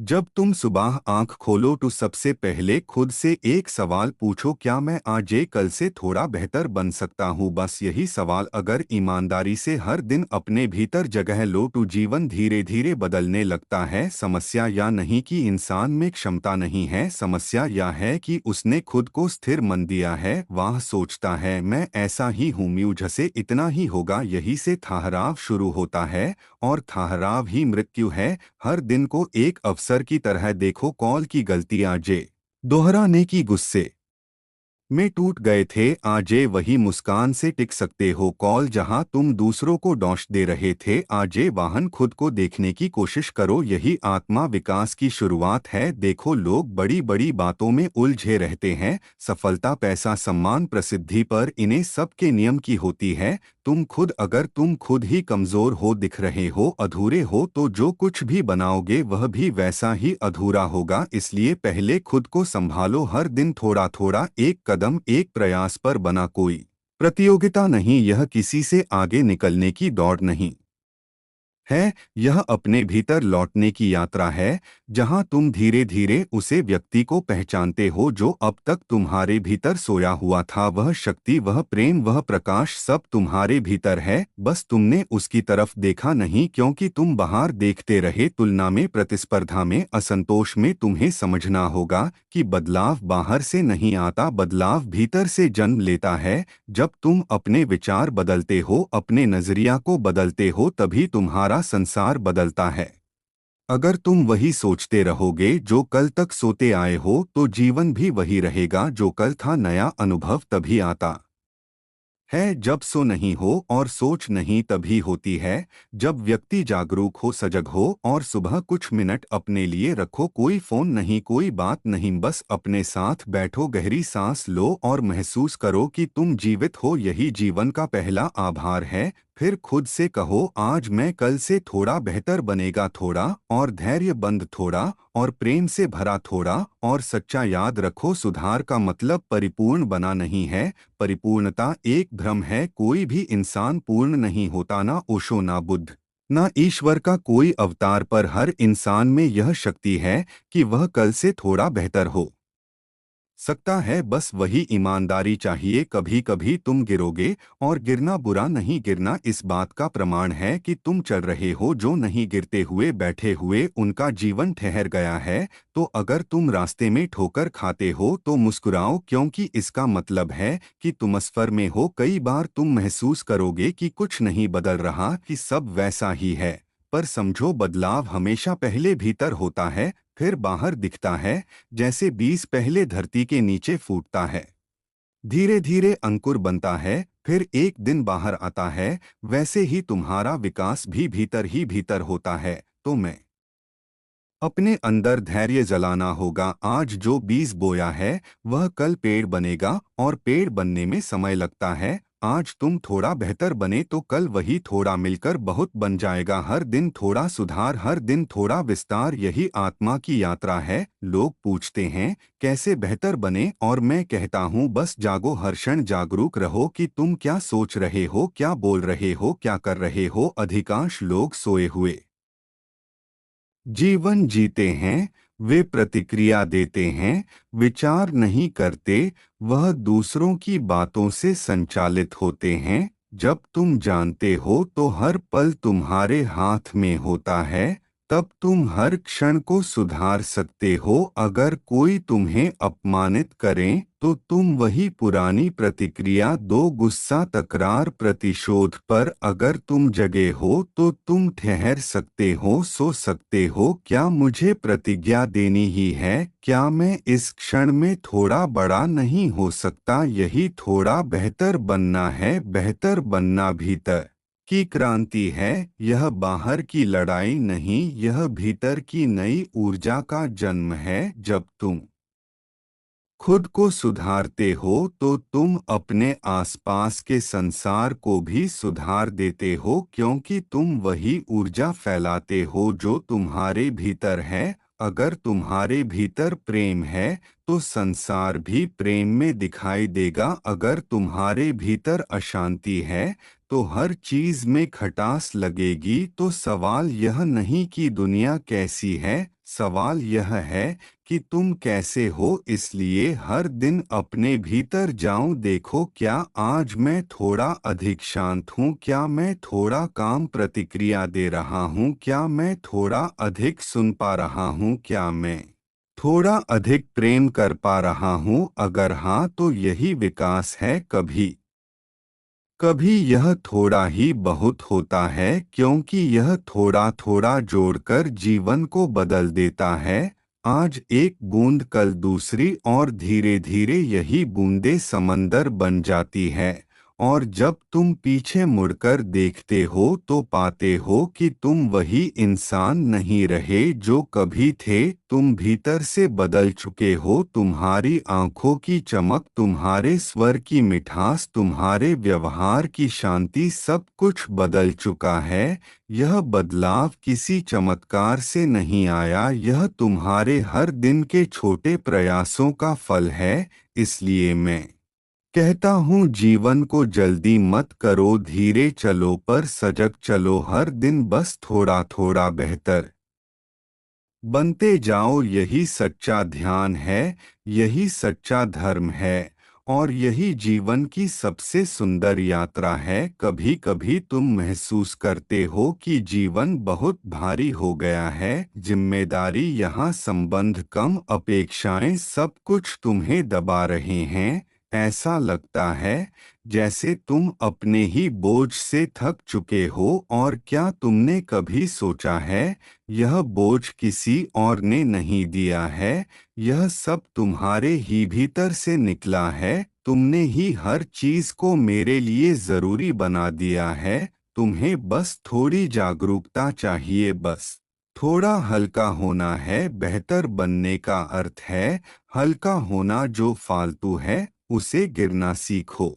जब तुम सुबह आंख खोलो तो सबसे पहले खुद से एक सवाल पूछो, क्या मैं आज ये कल से थोड़ा बेहतर बन सकता हूँ। बस यही सवाल अगर ईमानदारी से हर दिन अपने भीतर जगह लो तो जीवन धीरे धीरे बदलने लगता है। समस्या यह नहीं कि इंसान में क्षमता नहीं है, समस्या यह है कि उसने खुद को स्थिर मन दिया है। वह सोचता है मैं ऐसा ही हूँ, मुझसे इतना ही होगा। यही से ठहराव शुरू होता है और ठहराव ही मृत्यु है। हर दिन को एक अवसर की तरह देखो। कॉल की गलतियां जे दोहराने की गुस्से में टूट गए थे, आजे वही मुस्कान से टिक सकते हो। कॉल जहां तुम दूसरों को डॉश दे रहे थे, आजे वाहन खुद को देखने की कोशिश करो। यही आत्मा विकास की शुरुआत है। देखो, लोग बड़ी बड़ी बातों में उलझे रहते हैं, सफलता, पैसा, सम्मान, प्रसिद्धि, पर इन्हें सब के नियम की होती है। तुम खुद, अगर तुम खुद ही कमजोर हो, दिख रहे हो, अधूरे हो, तो जो कुछ भी बनाओगे वह भी वैसा ही अधूरा होगा। इसलिए पहले खुद को संभालो। हर दिन थोड़ा थोड़ा, एक कदम, एक प्रयास पर बना। कोई प्रतियोगिता नहीं, यह किसी से आगे निकलने की दौड़ नहीं है, यह अपने भीतर लौटने की यात्रा है, जहां तुम धीरे धीरे उसे व्यक्ति को पहचानते हो जो अब तक तुम्हारे भीतर सोया हुआ था। वह शक्ति, वह प्रेम, वह प्रकाश सब तुम्हारे भीतर है, बस तुमने उसकी तरफ देखा नहीं, क्योंकि तुम बाहर देखते रहे, तुलना में, प्रतिस्पर्धा में, असंतोष में। तुम्हें समझना होगा कि बदलाव बाहर से नहीं आता, बदलाव भीतर से जन्म लेता है। जब तुम अपने विचार बदलते हो, अपने नजरिया को बदलते हो, तभी तुम्हारा संसार बदलता है। अगर तुम वही सोचते रहोगे जो कल तक सोते आए हो, तो जीवन भी वही रहेगा जो कल था। नया अनुभव तभी आता है जब सो नहीं हो, और सोच नहीं तभी होती है जब व्यक्ति जागरूक हो, सजग हो, और सुबह कुछ मिनट अपने लिए रखो। कोई फोन नहीं, कोई बात नहीं, बस अपने साथ बैठो, गहरी सांस लो और महसूस करो कि तुम जीवित हो। यही जीवन का पहला आभार है। फिर खुद से कहो, आज मैं कल से थोड़ा बेहतर बनेगा, थोड़ा और धैर्य बंद, थोड़ा और प्रेम से भरा, थोड़ा और सच्चा। याद रखो, सुधार का मतलब परिपूर्ण बना नहीं है, परिपूर्णता एक भ्रम है। कोई भी इंसान पूर्ण नहीं होता, ना ओशो, ना बुद्ध, ना ईश्वर का कोई अवतार, पर हर इंसान में यह शक्ति है कि वह कल से थोड़ा बेहतर हो सकता है। बस वही ईमानदारी चाहिए। कभी कभी तुम गिरोगे, और गिरना बुरा नहीं, गिरना इस बात का प्रमाण है कि तुम चल रहे हो। जो नहीं गिरते हुए बैठे हुए, उनका जीवन ठहर गया है। तो अगर तुम रास्ते में ठोकर खाते हो तो मुस्कुराओ, क्योंकि इसका मतलब है कि तुम सफर में हो। कई बार तुम महसूस करोगे कि कुछ नहीं बदल रहा, कि सब वैसा ही है, पर समझो, बदलाव हमेशा पहले भीतर होता है, फिर बाहर दिखता है। जैसे बीज पहले धरती के नीचे फूटता है, धीरे धीरे अंकुर बनता है, फिर एक दिन बाहर आता है, वैसे ही तुम्हारा विकास भी भीतर ही भीतर होता है। तो मैं अपने अंदर धैर्य जलाना होगा। आज जो बीज बोया है वह कल पेड़ बनेगा, और पेड़ बनने में समय लगता है। आज तुम थोड़ा बेहतर बने तो कल वही थोड़ा मिलकर बहुत बन जाएगा। हर दिन थोड़ा सुधार, हर दिन थोड़ा विस्तार, यही आत्मा की यात्रा है। लोग पूछते हैं कैसे बेहतर बने, और मैं कहता हूँ, बस जागो, हर क्षण जागरूक रहो कि तुम क्या सोच रहे हो, क्या बोल रहे हो, क्या कर रहे हो। अधिकांश लोग सोए हुए जीवन जीते हैं, वे प्रतिक्रिया देते हैं, विचार नहीं करते, वह दूसरों की बातों से संचालित होते हैं। जब तुम जानते हो तो हर पल तुम्हारे हाथ में होता है, तब तुम हर क्षण को सुधार सकते हो। अगर कोई तुम्हें अपमानित करे तो तुम वही पुरानी प्रतिक्रिया दो, गुस्सा, तकरार, प्रतिशोध, पर अगर तुम जगे हो तो तुम ठहर सकते हो, सो सकते हो। क्या मुझे प्रतिज्ञा देनी ही है? क्या मैं इस क्षण में थोड़ा बड़ा नहीं हो सकता? यही थोड़ा बेहतर बनना है। बेहतर बनना भीतर की क्रांति है, यह बाहर की लड़ाई नहीं, यह भीतर की नई ऊर्जा का जन्म है। जब तुम खुद को सुधारते हो तो तुम अपने आसपास के संसार को भी सुधार देते हो, क्योंकि तुम वही ऊर्जा फैलाते हो जो तुम्हारे भीतर है। अगर तुम्हारे भीतर प्रेम है तो संसार भी प्रेम में दिखाई देगा। अगर तुम्हारे भीतर अशांति है तो हर चीज में खटास लगेगी। तो सवाल यह नहीं कि दुनिया कैसी है, सवाल यह है कि तुम कैसे हो, इसलिए हर दिन अपने भीतर जाऊं, देखो क्या आज मैं थोड़ा अधिक शांत हूँ, क्या मैं थोड़ा काम प्रतिक्रिया दे रहा हूँ, क्या मैं थोड़ा अधिक सुन पा रहा हूँ, क्या मैं थोड़ा अधिक प्रेम कर पा रहा हूँ। अगर हाँ तो यही विकास है। कभी कभी यह थोड़ा ही बहुत होता है, क्योंकि यह थोड़ा थोड़ा जोड़कर जीवन को बदल देता है। आज एक बूंद, कल दूसरी, और धीरे धीरे यही बूंदें समंदर बन जाती है। और जब तुम पीछे मुड़कर देखते हो तो पाते हो कि तुम वही इंसान नहीं रहे जो कभी थे। तुम भीतर से बदल चुके हो। तुम्हारी आंखों की चमक, तुम्हारे स्वर की मिठास, तुम्हारे व्यवहार की शांति, सब कुछ बदल चुका है। यह बदलाव किसी चमत्कार से नहीं आया, यह तुम्हारे हर दिन के छोटे प्रयासों का फल है। इसलिए मैं कहता हूँ, जीवन को जल्दी मत करो, धीरे चलो पर सजग चलो। हर दिन बस थोड़ा थोड़ा बेहतर बनते जाओ। यही सच्चा ध्यान है, यही सच्चा धर्म है, और यही जीवन की सबसे सुंदर यात्रा है। कभी कभी तुम महसूस करते हो कि जीवन बहुत भारी हो गया है, जिम्मेदारी यहाँ, संबंध कम, अपेक्षाएं, सब कुछ तुम्हें दबा रहे हैं। ऐसा लगता है जैसे तुम अपने ही बोझ से थक चुके हो। और क्या तुमने कभी सोचा है, यह बोझ किसी और ने नहीं दिया है, यह सब तुम्हारे ही भीतर से निकला है। तुमने ही हर चीज को मेरे लिए जरूरी बना दिया है। तुम्हें बस थोड़ी जागरूकता चाहिए, बस थोड़ा हल्का होना है। बेहतर बनने का अर्थ है हल्का होना। जो फालतू है उसे गिरना सीखो।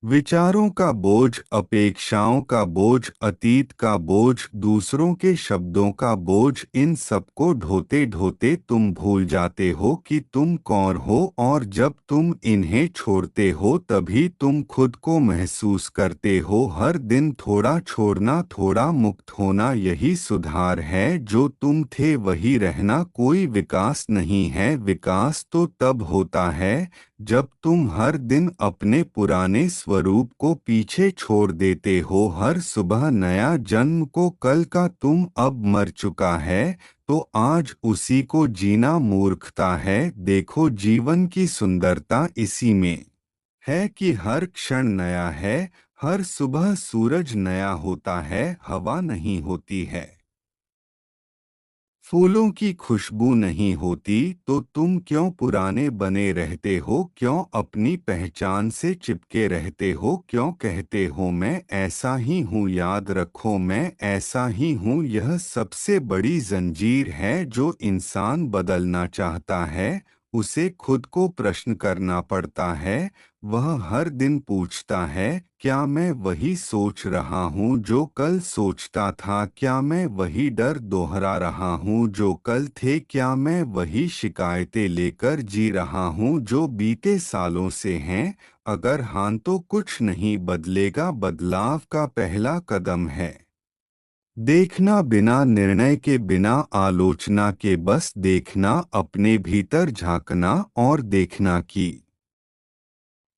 विचारों का बोझ, अपेक्षाओं का बोझ, अतीत का बोझ, दूसरों के शब्दों का बोझ, इन सबको ढोते ढोते तुम भूल जाते हो कि तुम कौन हो। और जब तुम इन्हें छोड़ते हो तभी तुम खुद को महसूस करते हो। हर दिन थोड़ा छोड़ना, थोड़ा मुक्त होना, यही सुधार है। जो तुम थे वही रहना, कोई विकास नहीं है। विकास तो तब होता है जब तुम हर दिन अपने पुराने स्वरूप को पीछे छोड़ देते हो। हर सुबह नया जन्म को, कल का तुम अब मर चुका है तो आज उसी को जीना मूर्खता है। देखो, जीवन की सुंदरता इसी में है कि हर क्षण नया है। हर सुबह सूरज नया होता है, हवा नहीं होती है, फूलों की खुशबू नहीं होती, तो तुम क्यों पुराने बने रहते हो? क्यों अपनी पहचान से चिपके रहते हो? क्यों कहते हो मैं ऐसा ही हूँ? याद रखो, मैं ऐसा ही हूँ। यह सबसे बड़ी जंजीर है। जो इंसान बदलना चाहता है उसे खुद को प्रश्न करना पड़ता है। वह हर दिन पूछता है, क्या मैं वही सोच रहा हूँ जो कल सोचता था? क्या मैं वही डर दोहरा रहा हूँ जो कल थे? क्या मैं वही शिकायतें लेकर जी रहा हूँ जो बीते सालों से हैं? अगर हाँ तो कुछ नहीं बदलेगा। बदलाव का पहला कदम है देखना, बिना निर्णय के, बिना आलोचना के, बस देखना, अपने भीतर झांकना और देखना कि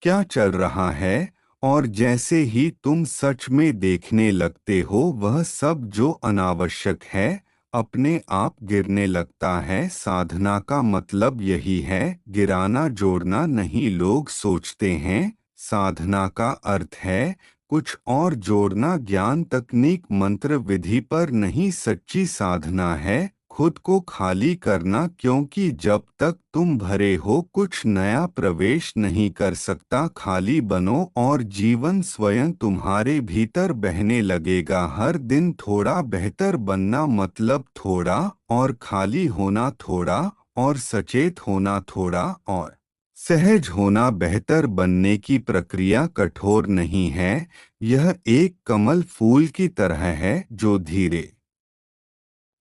क्या चल रहा है। और जैसे ही तुम सच में देखने लगते हो, वह सब जो अनावश्यक है अपने आप गिरने लगता है। साधना का मतलब यही है, गिराना, जोड़ना नहीं। लोग सोचते हैं साधना का अर्थ है कुछ और जोड़ना, ज्ञान, तकनीक, मंत्र, विधि, पर नहीं। सच्ची साधना है खुद को खाली करना, क्योंकि जब तक तुम भरे हो कुछ नया प्रवेश नहीं कर सकता। खाली बनो और जीवन स्वयं तुम्हारे भीतर बहने लगेगा। हर दिन थोड़ा बेहतर बनना मतलब थोड़ा और खाली होना, थोड़ा और सचेत होना, थोड़ा और सहज होना। बेहतर बनने की प्रक्रिया कठोर नहीं है। यह एक कमल फूल की तरह है जो धीरे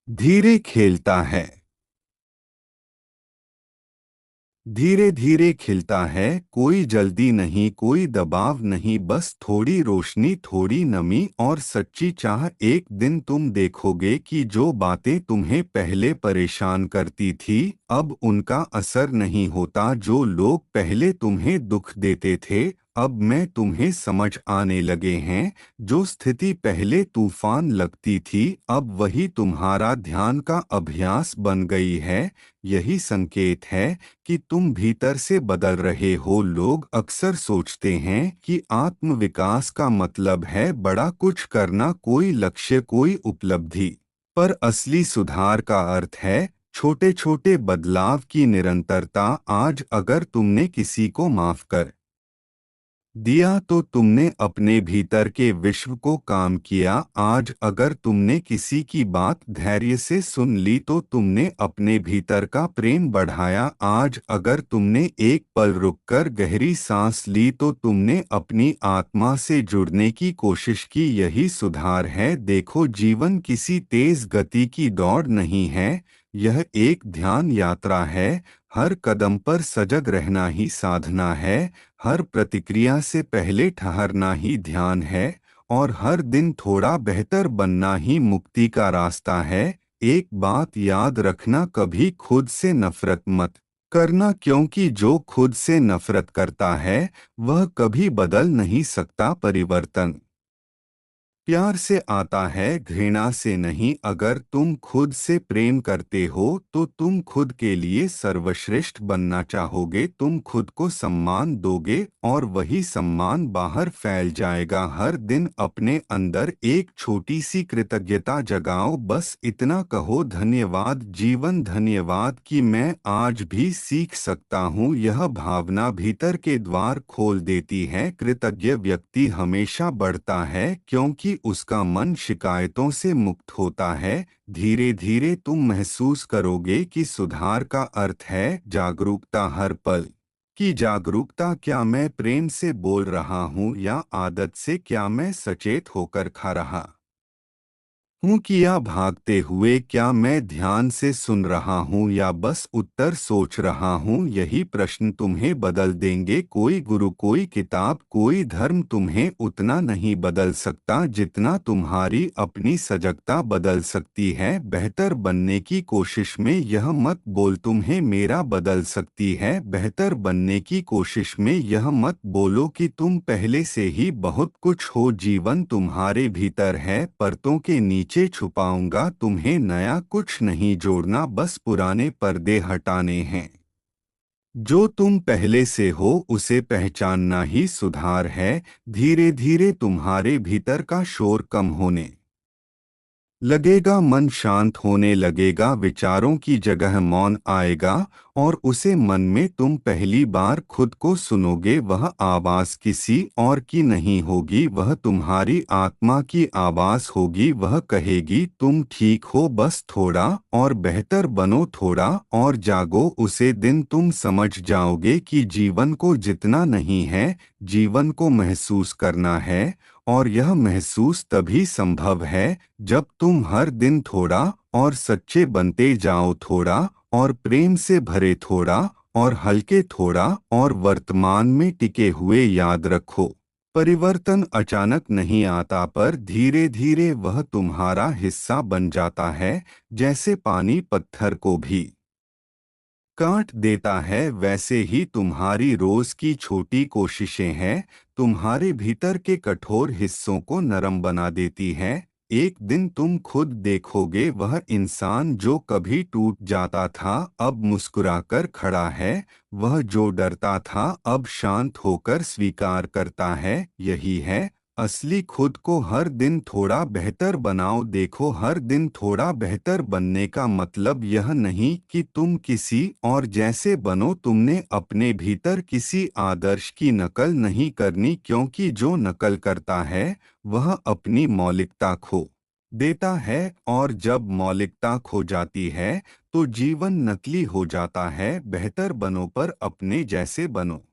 धीरे खेलता है, धीरे धीरे खिलता है, कोई जल्दी नहीं, कोई दबाव नहीं, बस थोड़ी रोशनी, थोड़ी नमी और सच्ची चाह। एक दिन तुम देखोगे कि जो बातें तुम्हें पहले परेशान करती थी अब उनका असर नहीं होता। जो लोग पहले तुम्हें दुख देते थे अब मैं तुम्हें समझ आने लगे हैं। जो स्थिति पहले तूफान लगती थी अब वही तुम्हारा ध्यान का अभ्यास बन गई है। यही संकेत है कि तुम भीतर से बदल रहे हो। लोग अक्सर सोचते हैं कि आत्मविकास का मतलब है बड़ा कुछ करना, कोई लक्ष्य, कोई उपलब्धि। पर असली सुधार का अर्थ है छोटे छोटे बदलाव की निरंतरता। आज अगर तुमने किसी को माफ कर दिया तो तुमने अपने भीतर के विश्व को काम किया। आज अगर तुमने किसी की बात धैर्य से सुन ली तो तुमने अपने भीतर का प्रेम बढ़ाया। आज अगर तुमने एक पल रुककर गहरी सांस ली तो तुमने अपनी आत्मा से जुड़ने की कोशिश की। यही सुधार है। देखो, जीवन किसी तेज गति की दौड़ नहीं है, यह एक ध्यान यात्रा है। हर कदम पर सजग रहना ही साधना है, हर प्रतिक्रिया से पहले ठहरना ही ध्यान है, और हर दिन थोड़ा बेहतर बनना ही मुक्ति का रास्ता है। एक बात याद रखना, कभी खुद से नफरत मत करना, क्योंकि जो खुद से नफरत करता है वह कभी बदल नहीं सकता। परिवर्तन प्यार से आता है, घृणा से नहीं। अगर तुम खुद से प्रेम करते हो तो तुम खुद के लिए सर्वश्रेष्ठ बनना चाहोगे। तुम खुद को सम्मान दोगे और वही सम्मान बाहर फैल जाएगा। हर दिन अपने अंदर एक छोटी सी कृतज्ञता जगाओ। बस इतना कहो, धन्यवाद जीवन, धन्यवाद कि मैं आज भी सीख सकता हूँ। यह भावना भीतर के द्वार खोल देती है। कृतज्ञ व्यक्ति हमेशा बढ़ता है क्योंकि उसका मन शिकायतों से मुक्त होता है। धीरे धीरे तुम महसूस करोगे कि सुधार का अर्थ है जागरूकता। हर पल की जागरूकता। क्या मैं प्रेम से बोल रहा हूँ या आदत से? क्या मैं सचेत होकर खा रहा हूँ कि या भागते हुए? क्या मैं ध्यान से सुन रहा हूँ या बस उत्तर सोच रहा हूँ? यही प्रश्न तुम्हें बदल देंगे। कोई गुरु, कोई किताब, कोई धर्म तुम्हें उतना नहीं बदल सकता जितना तुम्हारी अपनी सजगता बदल सकती है। बेहतर बनने की कोशिश में यह मत बोल तुम्हें मेरा बदल सकती है। बेहतर बनने की कोशिश में यह मत बोलो कि तुम पहले से ही बहुत कुछ हो। जीवन तुम्हारे भीतर है, परतों के नीचे छुपाऊंगा। तुम्हें नया कुछ नहीं जोड़ना, बस पुराने पर्दे हटाने हैं। जो तुम पहले से हो उसे पहचानना ही सुधार है। धीरे धीरे तुम्हारे भीतर का शोर कम होने लगेगा, मन शांत होने लगेगा, विचारों की जगह मौन आएगा और उसे मन में तुम पहली बार खुद को सुनोगे। वह आवाज़ किसी और की नहीं होगी, वह तुम्हारी आत्मा की आवाज़ होगी। वह कहेगी तुम ठीक हो, बस थोड़ा और बेहतर बनो, थोड़ा और जागो। उसे दिन तुम समझ जाओगे कि जीवन को जितना नहीं है, जीवन को महसूस करना है। और यह महसूस तभी संभव है जब तुम हर दिन थोड़ा और सच्चे बनते जाओ, थोड़ा और प्रेम से भरे, थोड़ा और हल्के, थोड़ा और वर्तमान में टिके हुए। याद रखो, परिवर्तन अचानक नहीं आता, पर धीरे धीरे वह तुम्हारा हिस्सा बन जाता है। जैसे पानी पत्थर को भी काट देता है, वैसे ही तुम्हारी रोज की छोटी कोशिशें हैं तुम्हारे भीतर के कठोर हिस्सों को नरम बना देती हैं। एक दिन तुम खुद देखोगे वह इंसान जो कभी टूट जाता था अब मुस्कुराकर खड़ा है, वह जो डरता था अब शांत होकर स्वीकार करता है। यही है असली खुद को हर दिन थोड़ा बेहतर बनाओ। देखो, हर दिन थोड़ा बेहतर बनने का मतलब यह नहीं कि तुम किसी और जैसे बनो। तुमने अपने भीतर किसी आदर्श की नकल नहीं करनी, क्योंकि जो नकल करता है वह अपनी मौलिकता खो देता है। और जब मौलिकता खो जाती है तो जीवन नकली हो जाता है। बेहतर बनो, पर अपने जैसे बनो।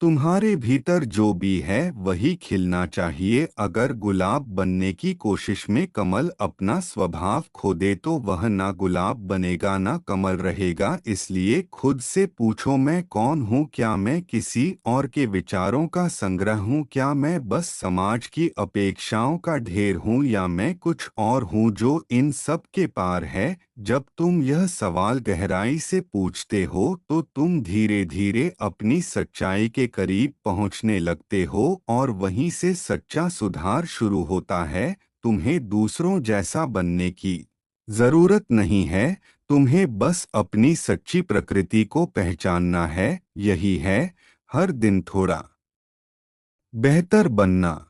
तुम्हारे भीतर जो भी है वही खिलना चाहिए। अगर गुलाब बनने की कोशिश में कमल अपना स्वभाव खो दे तो वह ना गुलाब बनेगा ना कमल रहेगा। इसलिए खुद से पूछो, मैं कौन हूँ? क्या मैं किसी और के विचारों का संग्रह हूँ? क्या मैं बस समाज की अपेक्षाओं का ढेर हूँ, या मैं कुछ और हूँ जो इन सब के पार है? जब तुम यह सवाल गहराई से पूछते हो तो तुम धीरे धीरे अपनी सच्चाई के करीब पहुंचने लगते हो, और वहीं से सच्चा सुधार शुरू होता है। तुम्हें दूसरों जैसा बनने की जरूरत नहीं है, तुम्हें बस अपनी सच्ची प्रकृति को पहचानना है। यही है हर दिन थोड़ा बेहतर बनना।